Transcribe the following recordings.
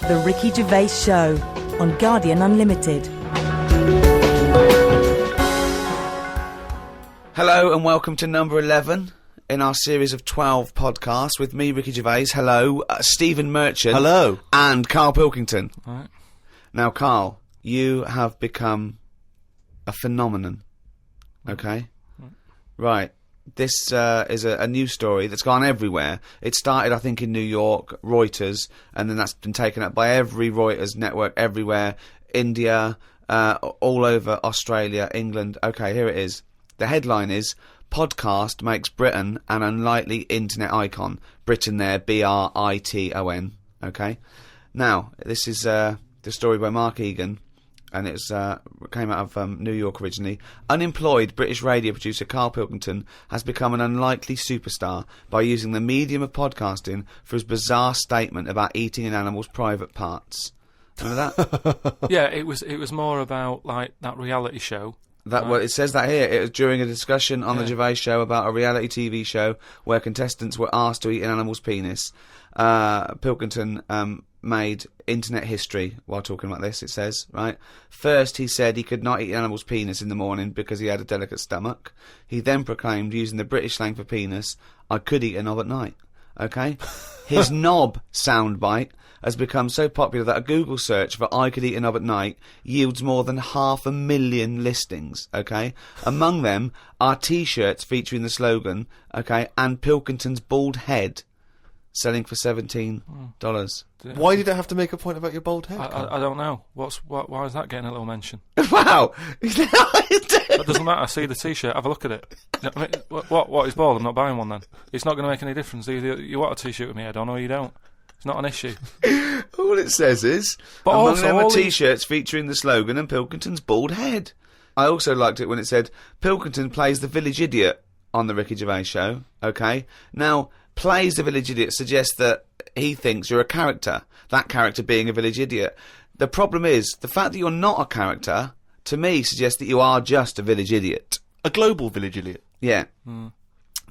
The Ricky Gervais Show on Guardian Unlimited. Hello and welcome to number 11 in our series of 12 podcasts with me, Ricky Gervais. Hello, Stephen Merchant. Hello. And Carl Pilkington. All right. Now, Carl, you have become a phenomenon. Okay? Right. This is a news story that's gone everywhere. It started, I think, in New York, Reuters, and then that's been taken up by every Reuters network everywhere. India, all over Australia, England. Okay, here it is. The headline is, Podcast makes Britain an unlikely internet icon. Britain there, B-R-I-T-O-N. Okay? Now, this is the story by Mark Egan. And it came out of New York originally. Unemployed British radio producer Carl Pilkington has become an unlikely superstar by using the medium of podcasting for his bizarre statement about eating an animal's private parts. Remember that? Yeah, it was more about like that reality show. Well, it says that here. It was during a discussion on the Gervais Show about a reality TV show where contestants were asked to eat an animal's penis. Pilkington made internet history while talking about this, it says, right? First, he said he could not eat an animal's penis in the morning because he had a delicate stomach. He then proclaimed, using the British slang for penis, I could eat a knob at night. Okay? His knob soundbite has become so popular that a Google search for I could eat a knob at night yields more than 500,000 listings, okay? Among them are T-shirts featuring the slogan, okay, and Pilkington's bald head, selling for $17. Why did it have to make a point about your bald head? I don't know. Why is that getting a little mention? Wow! That doesn't matter. See the T-shirt. Have a look at it. I mean, what is bald? I'm not buying one then. It's not going to make any difference. Either you want a T-shirt with me head on or you don't. It's not an issue. All it says is, but among also, them are T-shirts featuring the slogan and Pilkington's bald head. I also liked it when it said, Pilkington plays the village idiot on the Ricky Gervais Show. Okay? Now, plays the village idiot suggests that he thinks you're a character, that character being a village idiot. The problem is, the fact that you're not a character, to me, suggests that you are just a village idiot. A global village idiot. Yeah.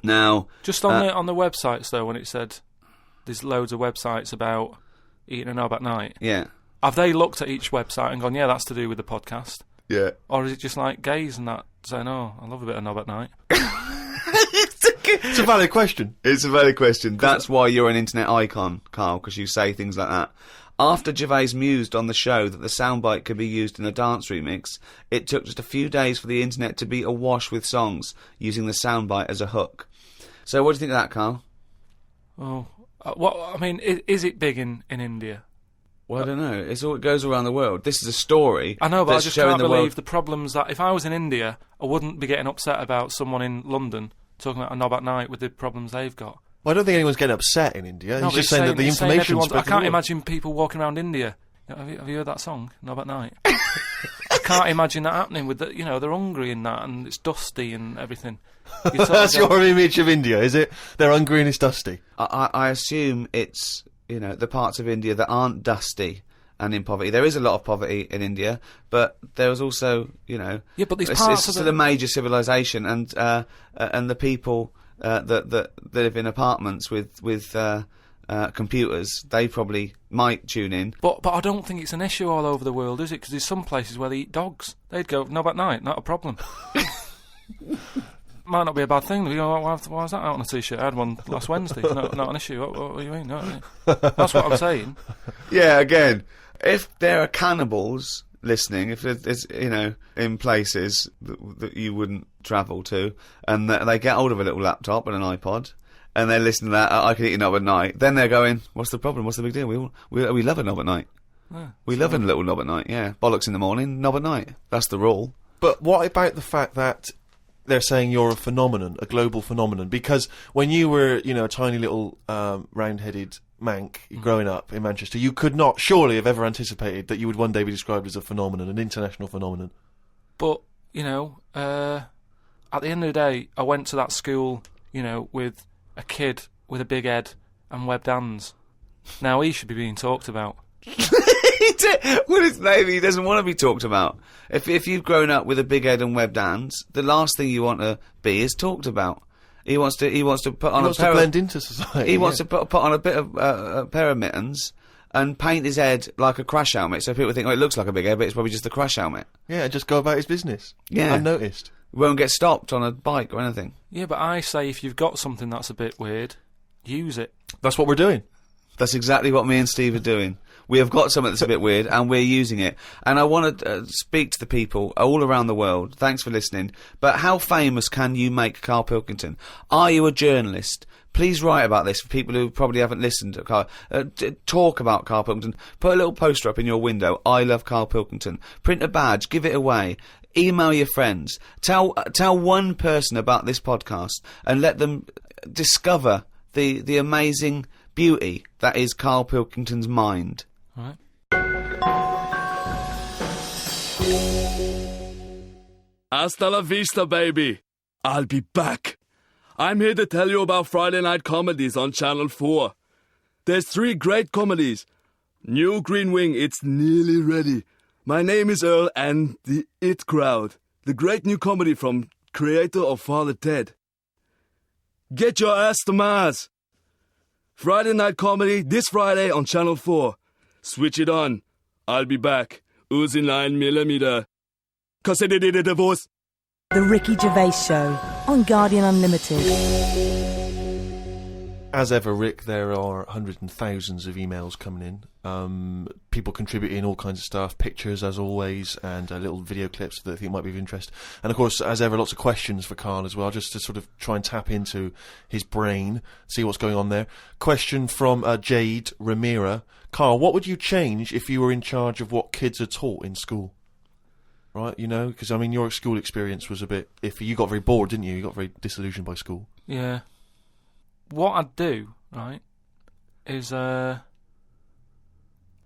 Now... Just on the websites, though, when it said there's loads of websites about eating a knob at night. Yeah. Have they looked at each website and gone, yeah, that's to do with the podcast? Yeah. Or is it just like gays and that saying, oh, I love a bit of knob at night? It's a valid question. It's a valid question. That's why you're an internet icon, Carl, because you say things like that. After Gervais mused on the show that the soundbite could be used in a dance remix, it took just a few days for the internet to be awash with songs using the soundbite as a hook. So what do you think of that, Carl? Oh, I mean, is it big in India? Well, I don't know. It goes around the world. This is a story. I know, but I just can't believe the the problems that... If I was in India, I wouldn't be getting upset about someone in London talking about a knob at night with the problems they've got. Well, I don't think anyone's getting upset in India. No, He's just saying that the information's I can't imagine people walking around India. Have you heard that song, Knob at Night? I can't imagine that happening with the, they're hungry and that, and it's dusty and everything. That's your image of India, is it? They're hungry and it's dusty. I assume it's, the parts of India that aren't dusty and in poverty. There is a lot of poverty in India, but there's also, Yeah, but these it's parts still a major civilization, and the people that live in apartments with computers, they probably might tune in. But I don't think it's an issue all over the world, is it? Because there's some places where they eat dogs. They'd go, knob at night, not a problem. Might not be a bad thing. You go, why is that out on a T-shirt? I had one last Wednesday. Not an issue. What do you mean? That's what I'm saying. Yeah, again, if there are cannibals listening, if it's, in places that you wouldn't travel to, and they get hold of a little laptop and an iPod, and they're listening to that, I can eat a knob at night, then they're going, what's the problem? What's the big deal? We love a knob at night. Yeah, we love a little knob at night, yeah. Bollocks in the morning, knob at night. That's the rule. But what about the fact that they're saying you're a phenomenon, a global phenomenon? Because when you were, a tiny little round-headed mank growing up in Manchester, you could not surely have ever anticipated that you would one day be described as a phenomenon, an international phenomenon. But, at the end of the day, I went to that school, with a kid with a big head and webbed hands. Now he should be being talked about. Well, maybe he doesn't want to be talked about. If you've grown up with a big head and webbed hands, the last thing you want to be is talked about. He wants to put on to blend into society. He wants to put on a bit of a pair of mittens and paint his head like a crash helmet, so people think, oh, it looks like a big head, but it's probably just the crash helmet. Yeah, just go about his business. Yeah. Unnoticed. Won't get stopped on a bike or anything. Yeah, but I say if you've got something that's a bit weird, use it. That's what we're doing. That's exactly what me and Steve are doing. We have got something that's a bit weird, and we're using it. And I want to speak to the people all around the world. Thanks for listening. But how famous can you make Carl Pilkington? Are you a journalist? Please write about this for people who probably haven't listened to Carl. Talk about Carl Pilkington. Put a little poster up in your window. I love Carl Pilkington. Print a badge. Give it away. Email your friends. Tell one person about this podcast and let them discover the amazing beauty that is Carl Pilkington's mind. All right. Hasta la vista, baby. I'll be back. I'm here to tell you about Friday night comedies on Channel 4. There's 3 great comedies. New Green Wing, it's nearly ready. My Name is Earl and The It Crowd, the great new comedy from creator of Father Ted. Get your ass to Mars. Friday night comedy this Friday on Channel 4. Switch it on. I'll be back. Uzi 9mm. Cause I did it a divorce. The Ricky Gervais Show on Guardian Unlimited. As ever, Rick, there are hundreds and thousands of emails coming in. People contributing all kinds of stuff, pictures as always, and little video clips that I think might be of interest. And of course, as ever, lots of questions for Carl as well, just to sort of try and tap into his brain, see what's going on there. Question from Jade Ramira. Carl, what would you change if you were in charge of what kids are taught in school? Right, you know, because I mean, your school experience was a bit iffy. You got very bored, didn't you? You got very disillusioned by school. Yeah. What I'd do, right, is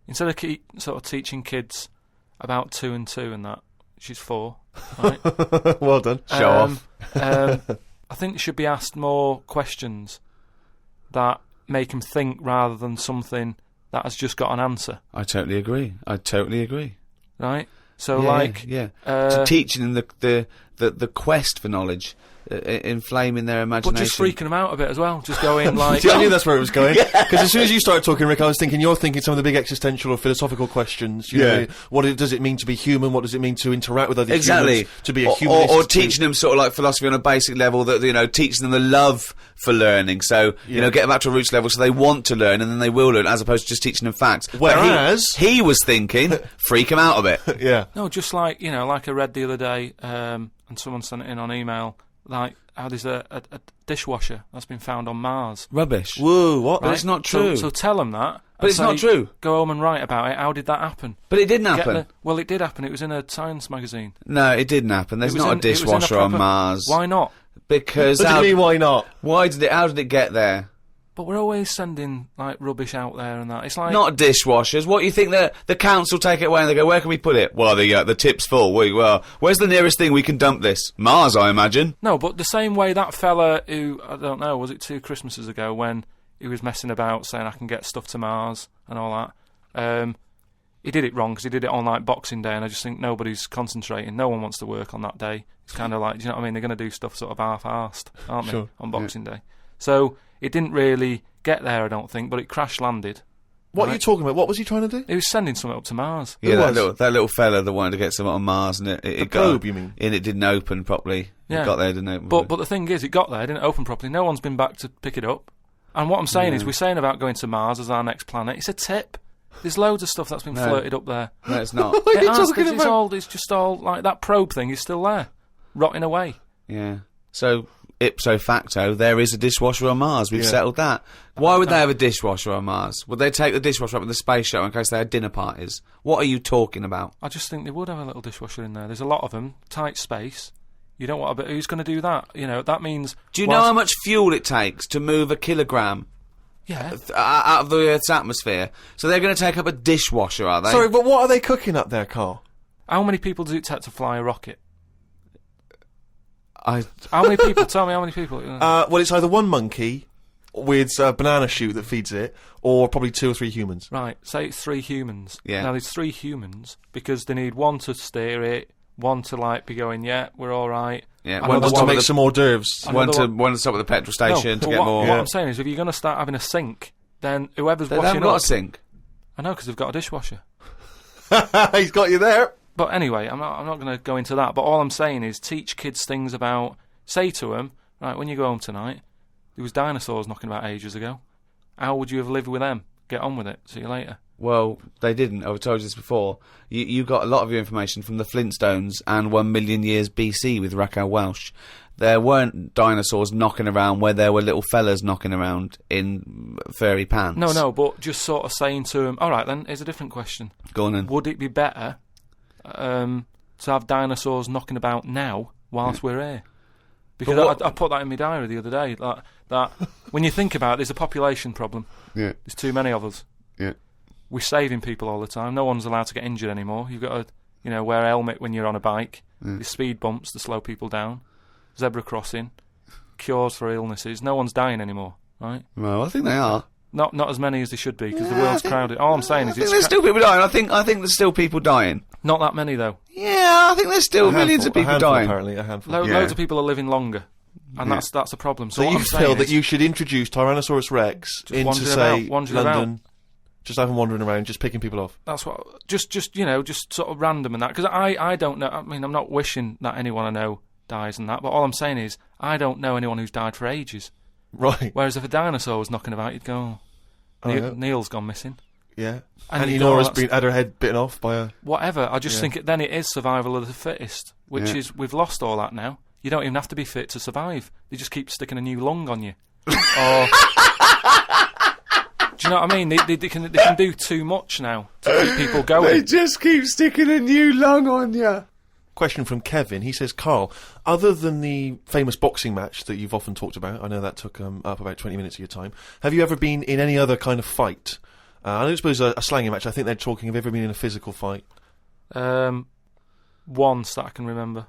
instead of sort of teaching kids about 2 and 2 and that, she's 4, right? Well done. Show off. I think they should be asked more questions that make them think rather than something that has just got an answer. I totally agree. Right? So, to teaching them the quest for knowledge, inflaming their imagination. But just freaking them out a bit as well. Just going like... See, I knew that's where it was going. Because as soon as you started talking, Rick, I was thinking you're thinking some of the big existential or philosophical questions. You know, does it mean to be human? What does it mean to interact with other humans? To be a humanist? Or teaching them sort of like philosophy on a basic level, that, you know, teaching them the love for learning. So, you know, get them back to a roots level so they want to learn and then they will learn, as opposed to just teaching them facts. Whereas... He was thinking, freak them out a bit. Yeah. No, just like, you know, like I read the other day, and someone sent it in on email, like how there's a dishwasher that's been found on Mars. Rubbish. Whoa, what? But it's not true. So tell them that. But it's not true. Go home and write about it. How did that happen? But it didn't happen. Well, it did happen. It was in a science magazine. No, it didn't happen. There's not a dishwasher on Mars. Why not? Because... What do you mean, why not? How did it get there? But we're always sending, like, rubbish out there and that. It's like... Not dishwashers. What, you think the council take it away and they go, where can we put it? Well, the tip's full. Well, where's the nearest thing we can dump this? Mars, I imagine. No, but the same way that fella who, I don't know, was it 2 Christmases ago when he was messing about saying I can get stuff to Mars and all that, he did it wrong because he did it on, like, Boxing Day, and I just think nobody's concentrating. No one wants to work on that day. It's kind of like, do you know what I mean? They're going to do stuff sort of half-arsed, aren't they, on Boxing Day? So... It didn't really get there, I don't think, but it crash-landed. What are you talking about? What was he trying to do? He was sending something up to Mars. Yeah, that little fella that wanted to get something on Mars, and it got... probe, you mean? And it didn't open properly. Yeah. It got there, didn't open. But the thing is, it got there, it didn't open properly. No one's been back to pick it up. And what I'm saying is, we're saying about going to Mars as our next planet. It's a tip. There's loads of stuff that's been flirted up there. No, it's not. What are you talking about? It's just all, like, that probe thing is still there, rotting away. Yeah. So... ipso facto, there is a dishwasher on Mars. We've settled that. Why would they have a dishwasher on Mars? Would they take the dishwasher up with the space shuttle in case they had dinner parties? What are you talking about? I just think they would have a little dishwasher in there. There's a lot of them. Tight space. You don't want who's going to do that? You know, that means... Do you know how much fuel it takes to move a kilogram? Yeah. Out of the Earth's atmosphere? So they're going to take up a dishwasher, are they? Sorry, but what are they cooking up there, Carl? How many people does it take to fly a rocket? How many people? Tell me how many people. Well, it's either one monkey with a banana shoot that feeds it, or probably 2 or 3 humans. Right, say it's 3 humans. Yeah. Now there's 3 humans because they need one to steer it, one to like be going, yeah, we're all right. Yeah, one to make some hors d'oeuvres. One to stop at the petrol station to get more. What I'm saying is, if you're going to start having a sink, then whoever's They washing haven't got up, a sink. I know, because they've got a dishwasher. He's got you there. But anyway, I'm not going to go into that. But all I'm saying is teach kids things about... Say to them, right, when you go home tonight, there was dinosaurs knocking about ages ago. How would you have lived with them? Get on with it. See you later. Well, they didn't. I've told you this before. You got a lot of your information from the Flintstones and 1 million years BC with Raquel Welch. There weren't dinosaurs knocking around where there were little fellas knocking around in furry pants. No, but just sort of saying to them, all right then, here's a different question. Go on then. Would it be better to have dinosaurs knocking about now whilst we're here? Because I put that in my diary the other day. That when you think about it, there's a population problem. Yeah. There's too many of us. Yeah. We're saving people all the time. No one's allowed to get injured anymore. You've got to, wear a helmet when you're on a bike. There's speed bumps to slow people down. Zebra crossing. Cures for illnesses. No one's dying anymore, right? Well, I think they are. Not as many as they should be, because the world's crowded. All I'm saying is I think there's still people dying. I think there's still people dying. Not that many, though. Yeah, I think there's still millions of people dying. Apparently, a handful. Loads of people are living longer, and that's a problem. So you what I'm saying feel that is, you should introduce Tyrannosaurus Rex into, say, London, just have him wandering around, just picking people off. That's what. Just sort of random and that. Because I don't know. I mean, I'm not wishing that anyone I know dies and that. But all I'm saying is, I don't know anyone who's died for ages. Right. Whereas if a dinosaur was knocking about, you'd go, Neil's gone missing. Yeah. And Nora's had her head bitten off by a... Whatever. I just think then it is survival of the fittest, which is, we've lost all that now. You don't even have to be fit to survive. They just keep sticking a new lung on you. Or... Do you know what I mean? They can do too much now to keep people going. They just keep sticking a new lung on you. Question from Kevin. He says, Carl, other than the famous boxing match that you've often talked about, I know that took up about 20 minutes of your time, have you ever been in any other kind of fight? I don't suppose a slanging match. I think they're talking of ever been in a physical fight. Once that I can remember.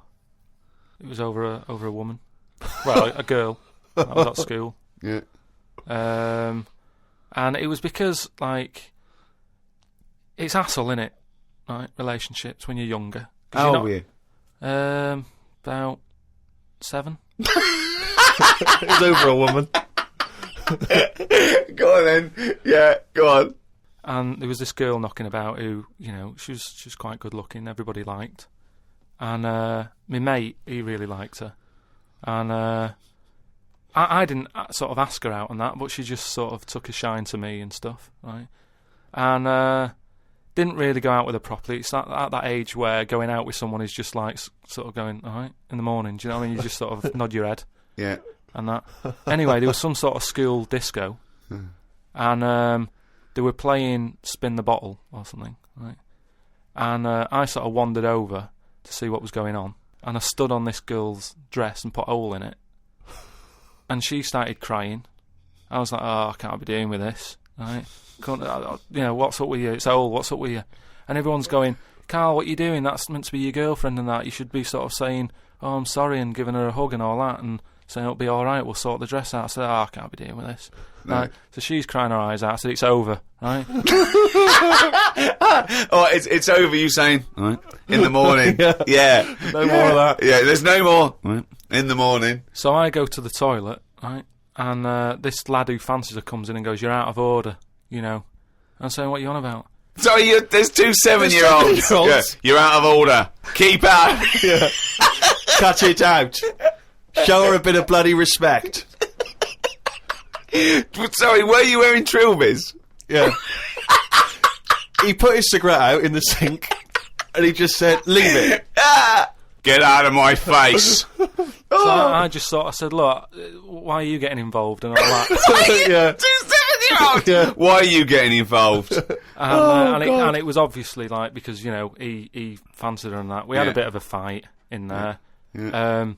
It was over a woman. Well, a girl. I was at school. Yeah. And it was because, like, it's hassle, innit? Right? Relationships when you're younger. How old were you? About 7. It was over a woman. Go on then. Yeah, go on. And there was this girl knocking about who, she was quite good looking, everybody liked. And my mate, he really liked her. And I didn't sort of ask her out on that, but she just sort of took a shine to me and stuff, right? And didn't really go out with her properly. It's at that age where going out with someone is just like sort of going, all right, in the morning. Do you know what I mean? You just sort of nod your head. Yeah. And that. Anyway, there was some sort of school disco. And they were playing Spin the Bottle or something, right? And I sort of wandered over to see what was going on. And I stood on this girl's dress and put a hole in it. And she started crying. I was like, oh, I can't be dealing with this, right? What's up with you? It's old, what's up with you? And everyone's going, Carl, what are you doing? That's meant to be your girlfriend and that. You should be sort of saying, oh, I'm sorry, and giving her a hug and all that, and saying it'll be alright, we'll sort the dress out. I said, oh, I can't be dealing with this. No. Right? So she's crying her eyes out. I said, it's over, right? Oh, it's over, you saying, right, in the morning. Yeah. No more of that. Yeah, there's no more. Right. In the morning. So I go to the toilet, right? And this lad who fancies her comes in and goes, you're out of order, I'm saying, what are you on about? Sorry, there's 2 7-year-olds. Yeah, you're out of order. Keep out. Yeah. Cut it out. Show her a bit of bloody respect. Sorry, were you wearing trilbies? Yeah. He put his cigarette out in the sink and he just said, leave it. Get out of my face. So I just sort of said, look, why are you getting involved and all that? Yeah. 2 7-year-olds. Yeah. Why are you getting involved? And it was obviously like because he fancied her and that. We had a bit of a fight in there. Yeah.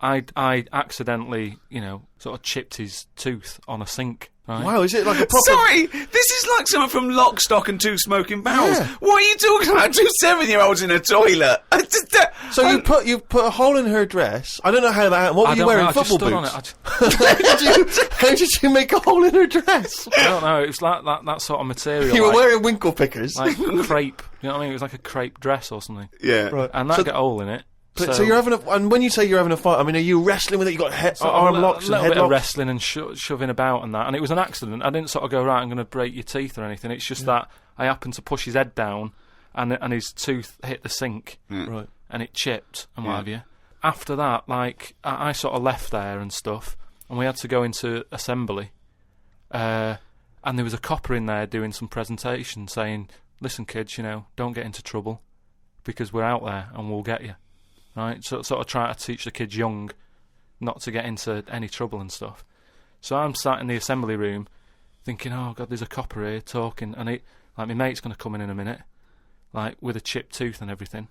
I accidentally sort of chipped his tooth on a sink. Right? Wow, is it like a proper... Sorry, this is like something from Lock, Stock and 2 Smoking Barrels. Yeah. What are you talking about? 2 7-year-olds in a toilet. So you put a hole in her dress. I don't know how that happened. What were you wearing? Football boots? How did you make a hole in her dress? I don't know. It was like that sort of material. You were wearing winkle pickers. Like crepe. You know what I mean? It was like a crepe dress or something. Yeah. Right. And that got a hole in it. But so you're having and when you say you're having a fight, I mean, are you wrestling with it? You got arm locks and a little bit headlocks? of wrestling and shoving about and that, and it was an accident. I didn't sort of go, right, I'm going to break your teeth or anything. It's just that I happened to push his head down, and his tooth hit the sink, Right. and it chipped and what have you. After that, like I sort of left there and stuff, and we had to go into assembly, and there was a copper in there doing some presentation saying, "Listen, kids, don't get into trouble, because we're out there and we'll get you." Right, so sort of try to teach the kids young not to get into any trouble and stuff. So I'm sat in the assembly room thinking, oh God, there's a copper here talking, and my mate's going to come in a minute, like with a chipped tooth and everything.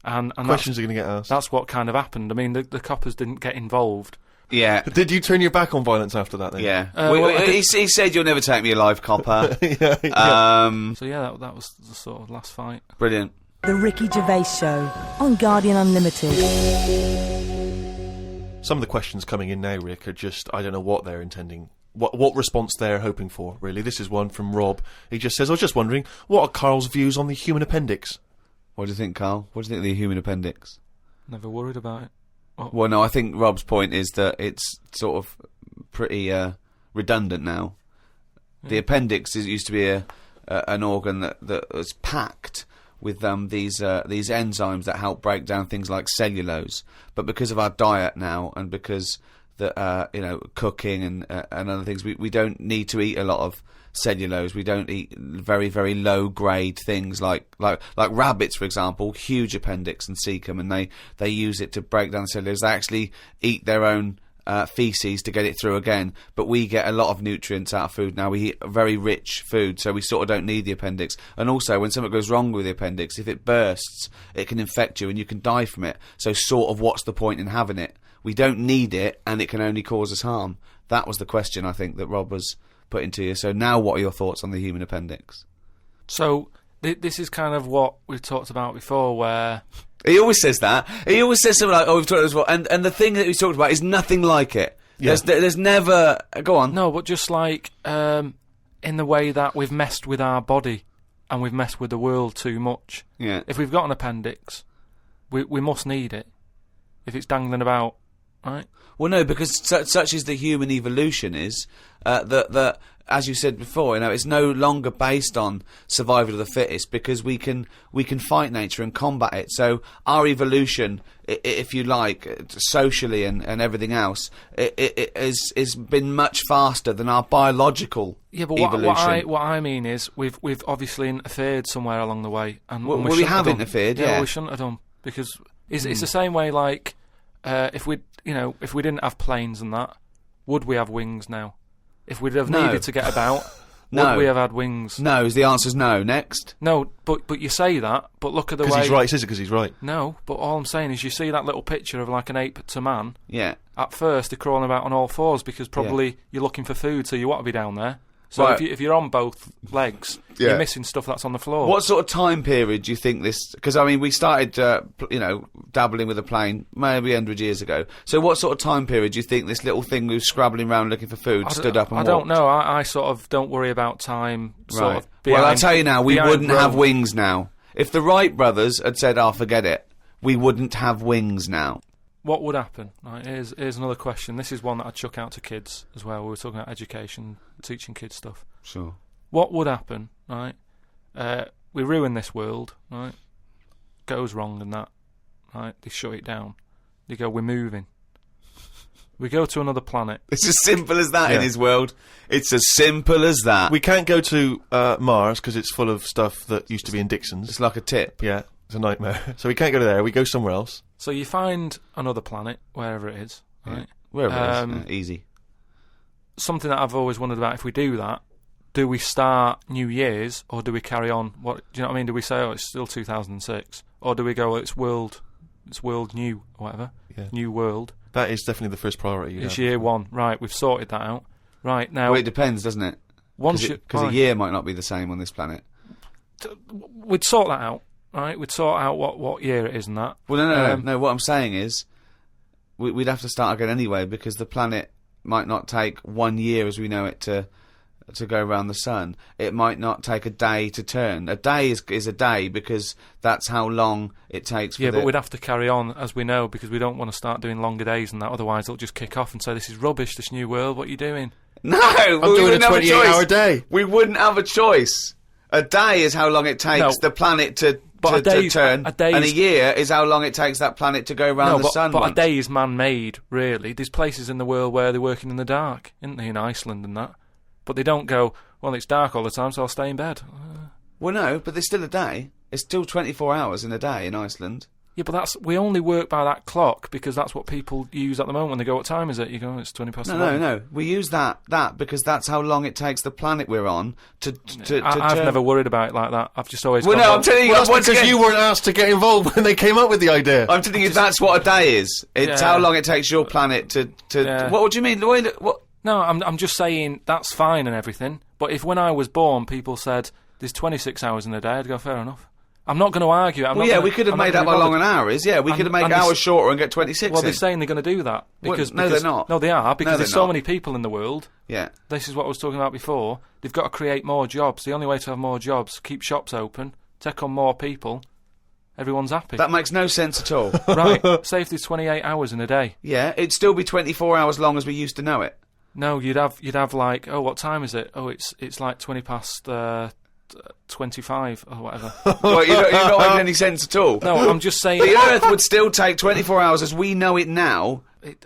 And Questions are going to get asked. That's what kind of happened. I mean, the coppers didn't get involved. Yeah. Did you turn your back on violence after that then? Yeah. He said, "You'll never take me alive, copper." So yeah, that was the sort of last fight. Brilliant. The Ricky Gervais Show on Guardian Unlimited. Some of the questions coming in now, Rick, are just, I don't know what they're intending, what response they're hoping for, really. This is one from Rob. He just says, I was just wondering, what are Carl's views on the human appendix? What do you think, Carl? What do you think of the human appendix? Never worried about it. Well, no, I think Rob's point is that it's sort of pretty redundant now. The appendix used to be an organ that was packed with these enzymes that help break down things like cellulose, but because of our diet now and because cooking and other things, we don't need to eat a lot of cellulose. We don't eat very, very low grade things like rabbits, for example, huge appendix and cecum, and they use it to break down cellulose. They actually eat their own feces to get it through again, but we get a lot of nutrients out of food now. We eat very rich food, so we sort of don't need the appendix. And also, when something goes wrong with the appendix, if it bursts, it can infect you and you can die from it. So sort of what's the point in having it? We don't need it, and it can only cause us harm. That was the question, I think, that Rob was putting to you. So now what are your thoughts on the human appendix? So this is kind of what we've talked about before, where... He always says that. He always says something like, "Oh, we've talked about this before," and the thing that he's talked about is nothing like it. Yeah. There's never. Go on. No, but just like in the way that we've messed with our body and we've messed with the world too much. Yeah. If we've got an appendix, we must need it. If it's dangling about, right? Well, no, because such is the human evolution is that as you said before, it's no longer based on survival of the fittest, because we can fight nature and combat it. So our evolution, if you like, socially and everything else, it has been much faster than our biological evolution. What I mean is we've obviously interfered somewhere along the way, and we have interfered. Yeah, we shouldn't have done, because it's the same way. Like if we didn't have planes and that, would we have wings now? If we'd have needed to get about, would we have had wings? No, the answer's no. Next. No, but you say that, but look at the way... Because he's right, says it because he's right. No, but all I'm saying is you see that little picture of like an ape to man. Yeah. At first, they're crawling about on all fours because probably you're looking for food, so you want to be down there. So right. if you're on both legs, you're missing stuff that's on the floor. What sort of time period do you think this... Because, I mean, we started, dabbling with a plane maybe 100 years ago. So what sort of time period do you think this little thing who was scrabbling around looking for food stood up and walked? I don't know. I sort of don't worry about time. Right. Well, I'll tell you now, we wouldn't have wings now. If the Wright brothers had said, forget it, we wouldn't have wings now. What would happen? Right, here's another question. This is one that I'd chuck out to kids as well. We were talking about education, teaching kids stuff. Sure. What would happen, right? We ruin this world, right? Goes wrong and that, right? They shut it down. They go, we're moving. We go to another planet. It's as simple as that in his world. It's as simple as that. We can't go to Mars because it's full of stuff that used to be in Dixon's. It's like a tip. Yeah, it's a nightmare. So we can't go there. We go somewhere else. So you find another planet, wherever it is, right? Yeah. Wherever it is. Easy. Something that I've always wondered about, if we do that, do we start New Year's or do we carry on? Do you know what I mean? Do we say, it's still 2006? Or do we go, it's world new, or whatever? Yeah. New world. That is definitely the first priority. It's year one. Right, we've sorted that out. Right, now... Well, it depends, doesn't it? Because a year might not be the same on this planet. We'd sort that out, right? We'd sort out what year it is and that. Well, no. What I'm saying is, we'd have to start again anyway, because the planet might not take 1 year as we know it to to go around the sun, it might not take a day to turn. A day is a day because that's how long it takes. Yeah, but we'd have to carry on, as we know, because we don't want to start doing longer days and that. Otherwise, they'll just kick off and say, "This is rubbish. This new world. What are you doing?" No, I'm doing a 28-hour day. We wouldn't have a choice. A day is how long it takes the planet to turn, and a year is how long it takes that planet to go around the sun. But once. a day is man-made, really. There's places in the world where they're working in the dark, isn't there, in Iceland and that? But they don't go, well, it's dark all the time, so I'll stay in bed. Well, no, but there's still a day. It's still 24 hours in a day in Iceland. Yeah, but we only work by that clock because that's what people use at the moment when they go, what time is it? You go, it's 20 past 11. No. We use that because that's how long it takes the planet we're on to I've never worried about it like that. I've just always Well, no, I'm telling you, that's because you weren't asked to get involved when they came up with the idea. I'm telling you, that's what a day is. It's how long it takes your planet to... Yeah. What do you mean? What? No, I'm just saying that's fine and everything. But if when I was born, people said there's 26 hours in a day, I'd go, fair enough. I'm not going to argue. We could have made up how long an hour is. Yeah, we could have made hours shorter and get 26 Well, they're saying they're going to do that. Because they're not. No, they are, because there's so many people in the world. Yeah. This is what I was talking about before. They've got to create more jobs. The only way to have more jobs, keep shops open, take on more people. Everyone's happy. That makes no sense at all. Right, say if there's 28 hours in a day. Yeah, it'd still be 24 hours long as we used to know it. No, you'd have like, oh, what time is it? Oh, it's like 20 past 25 or whatever. Well, you're not making any sense at all. No, I'm just saying... The Earth would still take 24 hours as we know it now.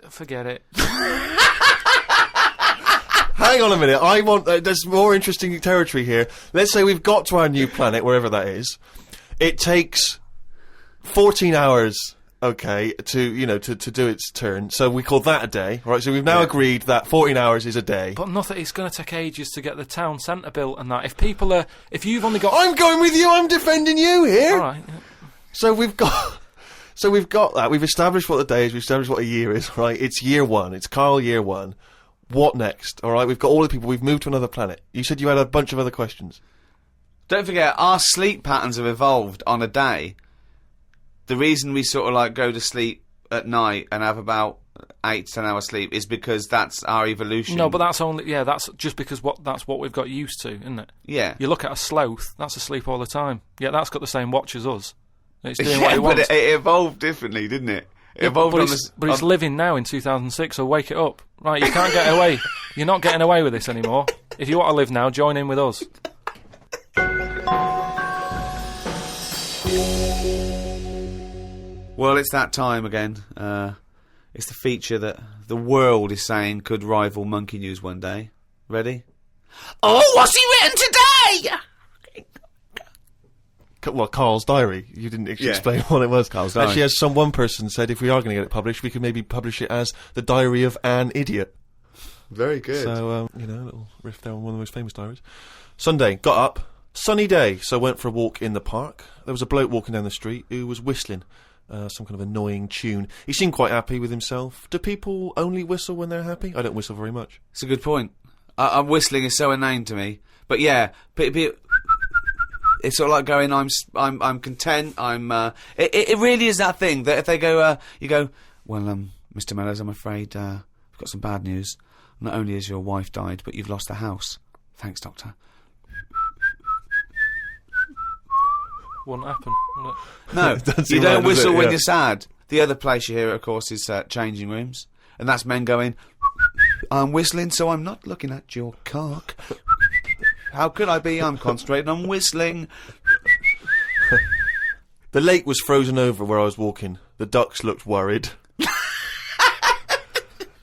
Forget it. Hang on a minute, I want... there's more interesting territory here. Let's say we've got to our new planet, wherever that is. It takes 14 hours... Okay, to do its turn. So we call that a day, right? So we've now agreed that 14 hours is a day. But nothing. It's going to take ages to get the town centre built and that. If you've only got, I'm going with you. I'm defending you here. All right. Yeah. So we've got that. We've established what the day is. We've established what a year is. Right? It's year one. It's Carl year one. What next? All right. We've got all the people. We've moved to another planet. You said you had a bunch of other questions. Don't forget, our sleep patterns have evolved on a day. The reason we sort of like go to sleep at night and have about 8 to 10 hours sleep is because that's our evolution. No, but that's just because that's what we've got used to, isn't it? Yeah. You look at a sloth, that's asleep all the time. Yeah, that's got the same watch as us. It's doing what it wants. But it evolved differently, didn't it? It evolved but it's living now in 2006, so wake it up. Right, you can't get away. You're not getting away with this anymore. If you want to live now, join in with us. Well, it's that time again. It's the feature that the world is saying could rival Monkey News one day. Ready? Oh, what's he written today? Well, Carl's diary. You didn't explain what it was. Carl's diary. Actually, as one person said, if we are going to get it published, we could maybe publish it as The Diary of an Idiot. Very good. So, a little riff there on one of the most famous diaries. Sunday, got up, sunny day, so went for a walk in the park. There was a bloke walking down the street who was whistling. Some kind of annoying tune. He seemed quite happy with himself. Do people only whistle when they're happy? I don't whistle very much. It's a good point. Whistling is so inane to me. But yeah, it's sort of like going, I'm content. It really is that thing that if they go, you go, well, Mr. Mellors, I'm afraid I've got some bad news. Not only has your wife died, but you've lost the house. Thanks, Doctor. Wouldn't happen, would it? No, you don't whistle when you're sad. The other place you hear it, of course, is changing rooms. And that's men going, I'm whistling, so I'm not looking at your cock. How could I be? I'm concentrating on whistling. The lake was frozen over where I was walking. The ducks looked worried.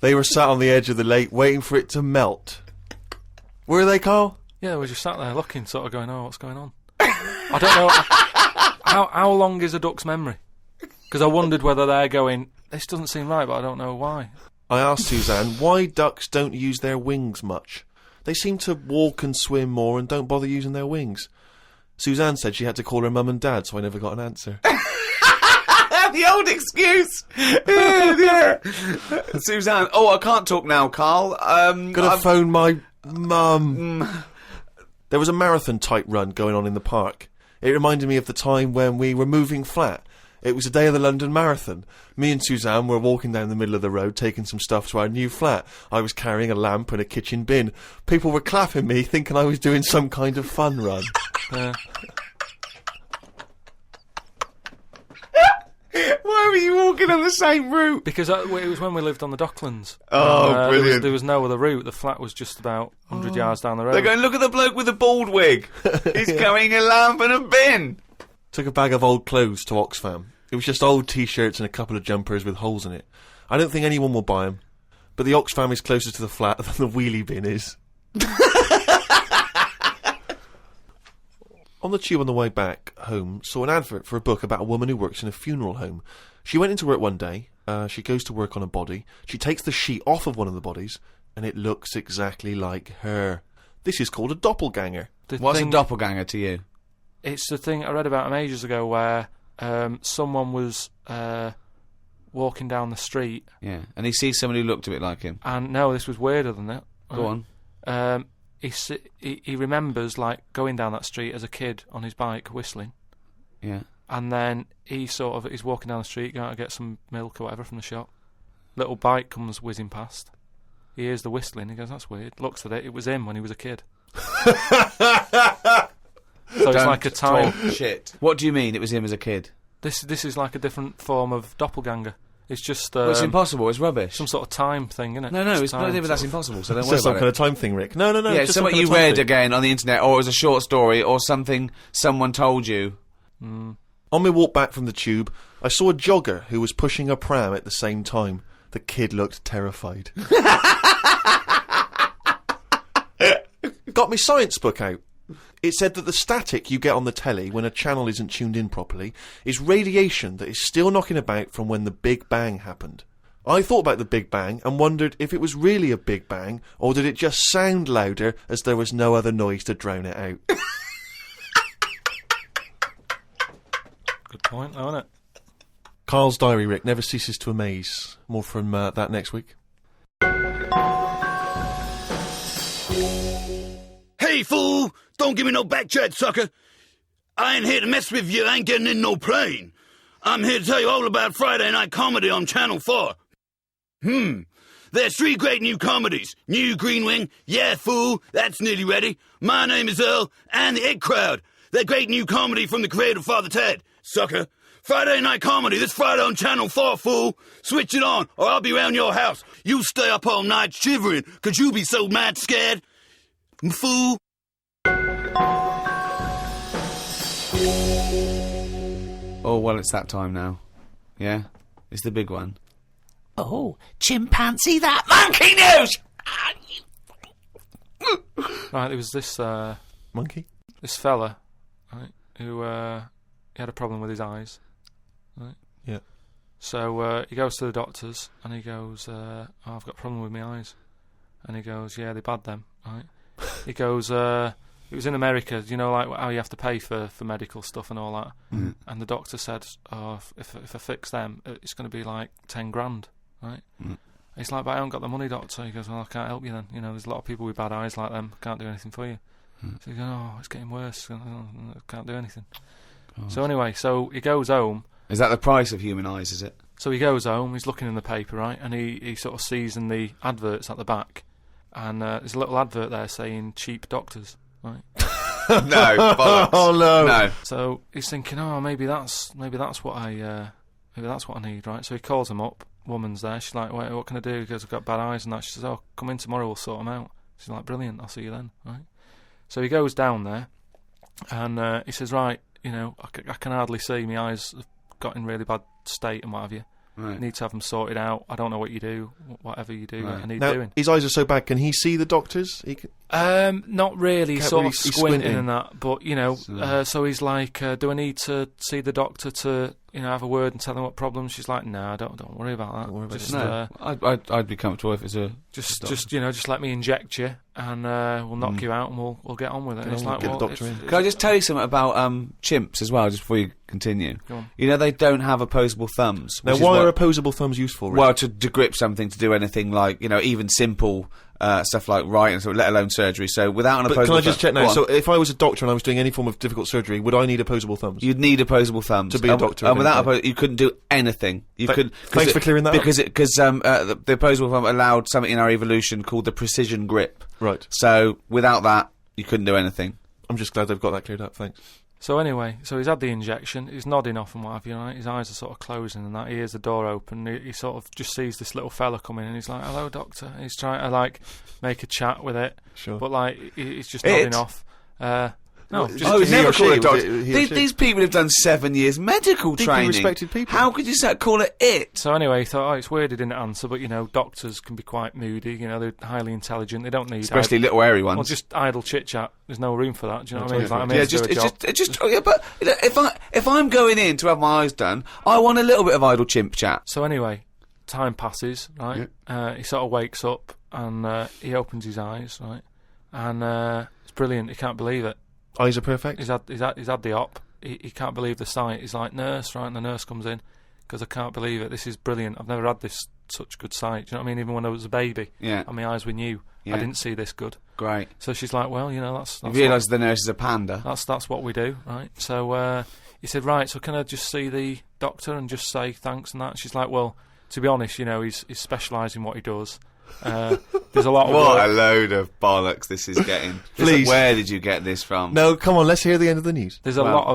They were sat on the edge of the lake waiting for it to melt. Were they, Carl? Yeah, we just sat there looking, sort of going, oh, what's going on? I don't know. How long is a duck's memory? Because I wondered whether they're going, this doesn't seem right, but I don't know why. I asked Suzanne why ducks don't use their wings much. They seem to walk and swim more and don't bother using their wings. Suzanne said she had to call her mum and dad, so I never got an answer. The old excuse. Yeah. Suzanne. Oh, I can't talk now, Carl. Gotta phone my mum. There was a marathon type run going on in the park. It reminded me of the time when we were moving flat It was the day of the London Marathon. Me and Suzanne were walking down the middle of the road taking some stuff to our new flat. I was carrying a lamp and a kitchen bin. People were clapping me, thinking I was doing some kind of fun run. Why were you walking on the same route? Because it was when we lived on the Docklands. Oh, brilliant. There was no other route. The flat was just about 100 yards down the road. They're going, look at the bloke with the bald wig. He's carrying a lamp and a bin. Took a bag of old clothes to Oxfam. It was just old T-shirts and a couple of jumpers with holes in it. I don't think anyone will buy them. But the Oxfam is closer to the flat than the wheelie bin is. On the tube on the way back home, saw an advert for a book about a woman who works in a funeral home. She went into work one day, she goes to work on a body, she takes the sheet off of one of the bodies, and it looks exactly like her. This is called a doppelganger. What's a doppelganger to you? It's the thing I read about him ages ago where someone was walking down the street. Yeah, and he sees somebody who looked a bit like him. And no, this was weirder than that. Go on. He remembers, like, going down that street as a kid on his bike, whistling. Yeah. And then he's walking down the street, going to get some milk or whatever from the shop. Little bike comes whizzing past. He hears the whistling, he goes, that's weird. Looks at it, it was him when he was a kid. So it's like a time... Shit. What do you mean it was him as a kid? This is like a different form of doppelganger. It's just... Well, it's impossible, it's rubbish. Some sort of time thing, isn't it? No, it's not even that's impossible, so don't It's worry just some about kind it. of time thing, Rick. No. Yeah, it's something you read again on the internet, or it was a short story, or something someone told you. On my walk back from the tube, I saw a jogger who was pushing a pram at the same time. The kid looked terrified. Got my science book out. It said that the static you get on the telly when a channel isn't tuned in properly is radiation that is still knocking about from when the Big Bang happened. I thought about the Big Bang and wondered if it was really a Big Bang, or did it just sound louder as there was no other noise to drown it out. Good point, though, isn't it? Carl's diary, Rick, never ceases to amaze. More from that next week. Hey, fool! Don't give me no back chat, sucker! I ain't here to mess with you, I ain't getting in no plane. I'm here to tell you all about Friday night comedy on Channel 4. There's 3 great new comedies. New Green Wing, Yeah, Fool, that's nearly ready. My Name is Earl, and The Egg Crowd. They're great new comedy from the creator of Father Ted, sucker. Friday night comedy this Friday on Channel 4, fool. Switch it on, or I'll be round your house. You stay up all night shivering, 'cause you be so mad scared. Fool. Oh, well, it's that time now. Yeah? It's the big one. Oh, chimpanzee that monkey news! Right, there was this Monkey? this fella, right, who he had a problem with his eyes, right? Yeah. So he goes to the doctors and he goes, I've got a problem with my eyes. And he goes, yeah, they're bad then, right? He goes, it was in America, you know, like how you have to pay for medical stuff and all that. Mm. And the doctor said, oh, if I fix them, it's going to be like 10 grand, right? Mm. He's like, but I haven't got the money, doctor. He goes, well, I can't help you then. You know, there's a lot of people with bad eyes like them. Can't do anything for you. So he goes, oh, it's getting worse. I can't do anything. God. So anyway, so he goes home. Is that the price of human eyes, is it? So he goes home, he's looking in the paper, right? And he sort of sees in the adverts at the back. And there's a little advert there saying cheap doctors, right? No, bollocks. Oh, no. No. So he's thinking, oh, maybe that's what I need, right? So he calls him up. Woman's there. She's like, wait, what can I do? He goes, I've got bad eyes and that. She says, oh, come in tomorrow, we'll sort them out. She's like, brilliant, I'll see you then, right? So he goes down there, and he says, right, you know, I can hardly see. My eyes have got in really bad state and what have you. Right. I need to have them sorted out. I don't know what you do, whatever you do, Right. I need Now, doing. his eyes are so bad, can he see the doctors? He can... Not really, Can't sort really- of he's squinting squinting. and that, but, you know, so he's like, do I need to see the doctor to, you know, have a word and tell him what problems? She's like, no, don't worry about that. Don't worry about Just, No, I'd be comfortable if it's a... just you know, just let me inject you, and we'll knock you out, and we'll get on with it. And it's like, get the well, doctor in. Can I just tell you something about chimps as well, just before you continue? Go on. You know, they don't have opposable thumbs. Now, which is why what- are opposable thumbs useful, Rick? Well, to grip something, to do anything like, you know, even simple stuff like writing, so let alone surgery. So without an But opposable can I just thumb- check now? Go on. So if I was a doctor and I was doing any form of difficult surgery, would I need opposable thumbs? You'd need opposable thumbs To be a doctor, and without okay. you couldn't do anything. You could. Thanks for clearing that up. because the opposable thumb allowed something in our evolution called the precision grip. Right. So without that, you couldn't do anything. I'm just glad they've got that cleared up. Thanks. So anyway, so he's had the injection, he's nodding off and what have you, right? His eyes are sort of closing and that, he hears the door open, he sort of just sees this little fella come in and he's like, hello doctor, and he's trying to like make a chat with it, Sure. but like, he's just nodding off. No, just Oh, he never or call she? it doctor. Was it he or she? These people have done 7 years medical Deeply training. respected people. How could you call it it? So anyway, he thought, it's weird he didn't answer, but you know, doctors can be quite moody, you know, they're highly intelligent, they don't need... Especially little airy ones. Well, just idle chit-chat, there's no room for that, do you know what I mean? It's like, I'm yeah, here to do a job. but you know, if I'm going in to have my eyes done, I want a little bit of idle chimp chat. So anyway, time passes, right? He sort of wakes up and he opens his eyes, right? And it's brilliant. He can't believe it. Eyes are perfect. He's had the op. He can't believe the sight. He's like, nurse, right? And the nurse comes in because I can't believe it. This is brilliant. I've never had this such good sight. Do you know what I mean? Even when I was a baby, Yeah. and my eyes were new, Yeah. I didn't see this good. Great. So she's like, well, you know, that's You realise the nurse is a panda. that's what we do, right? So he said, right, so can I just see the doctor and just say thanks and that? She's like, well, to be honest, you know, he's specialised in what he does. There's a lot of What work. a load of bollocks this is getting. Please. Where did you get this from? No, come on. Let's hear the end of the news. There's a lot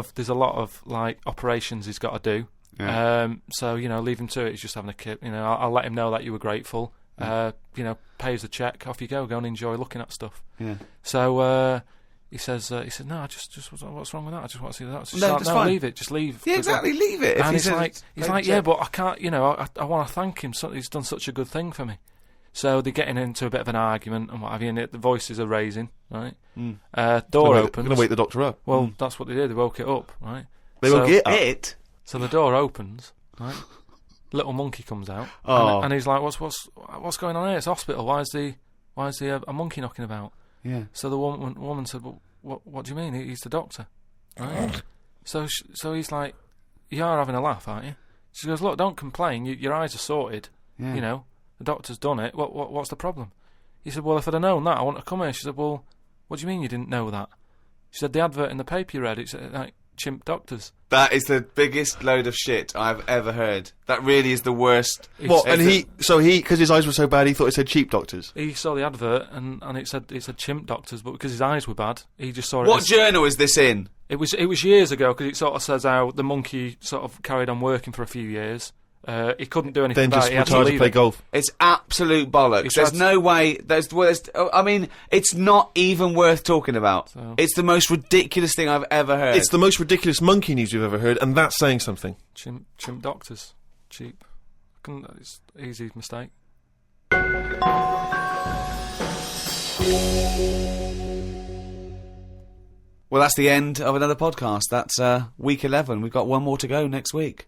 of like operations he's got to do. Yeah. So you know, leave him to it. He's just having a kip. You know, I'll let him know that you were grateful. You know, pays the check. Off you go. Go and enjoy looking at stuff. Yeah. So he said, no, I just what's wrong with that? I just want to see that. She's No, like, just no, fine. leave it. Just leave. Yeah, exactly. Leave it. If And he he's says like, it's yeah, but I can't. You know, I want to thank him. So he's done such a good thing for me. So they're getting into a bit of an argument and what have you, and the voices are raising, right? Door opens. Going to wake the doctor up. Well, that's what they did. They woke it up, right? They woke it up. it. So the door opens, right? Little monkey comes out, Oh. and he's like, "What's going on here? It's a hospital. Why is the a monkey knocking about?" Yeah. So the woman said, "Well, what do you mean? He's the doctor." Right? so he's like, "You are having a laugh, aren't you?" She goes, "Look, don't complain. Your eyes are sorted. Yeah. You know, the doctor's done it. What's the problem?" He said, "Well, if I'd have known that, I wouldn't have come here." She said, "Well, what do you mean you didn't know that?" She said, "The advert in the paper you read, it's like chimp doctors." That is the biggest load of shit I've ever heard. That really is the worst. What? And because his eyes were so bad, he thought it said cheap doctors. He saw the advert and it said chimp doctors, but because his eyes were bad, he just saw it. What as, journal is this in? It was years ago because it sort of says how the monkey sort of carried on working for a few years. He couldn't do anything Then about just it. He had to retired to leave play it. golf. It's absolute bollocks. It's There's abs- no way. I mean, it's not even worth talking about. So- It's the most ridiculous thing I've ever heard. It's the most ridiculous monkey news you've ever heard, and that's saying something. Chimp doctors, cheap. It's easy mistake. Well, that's the end of another podcast. That's week 11. We've got one more to go next week.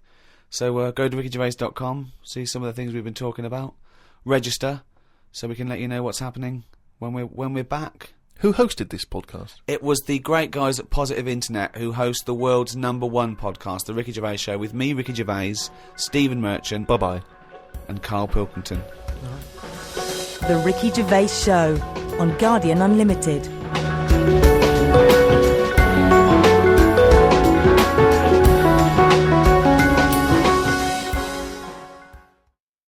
So go to rickygervais.com, see some of the things we've been talking about, register, so we can let you know what's happening when we're back. Who hosted this podcast? It was the great guys at Positive Internet who host the world's #1 podcast, The Ricky Gervais Show, with me, Ricky Gervais, Stephen Merchant, Bye-bye. and Carl Pilkington. The Ricky Gervais Show on Guardian Unlimited.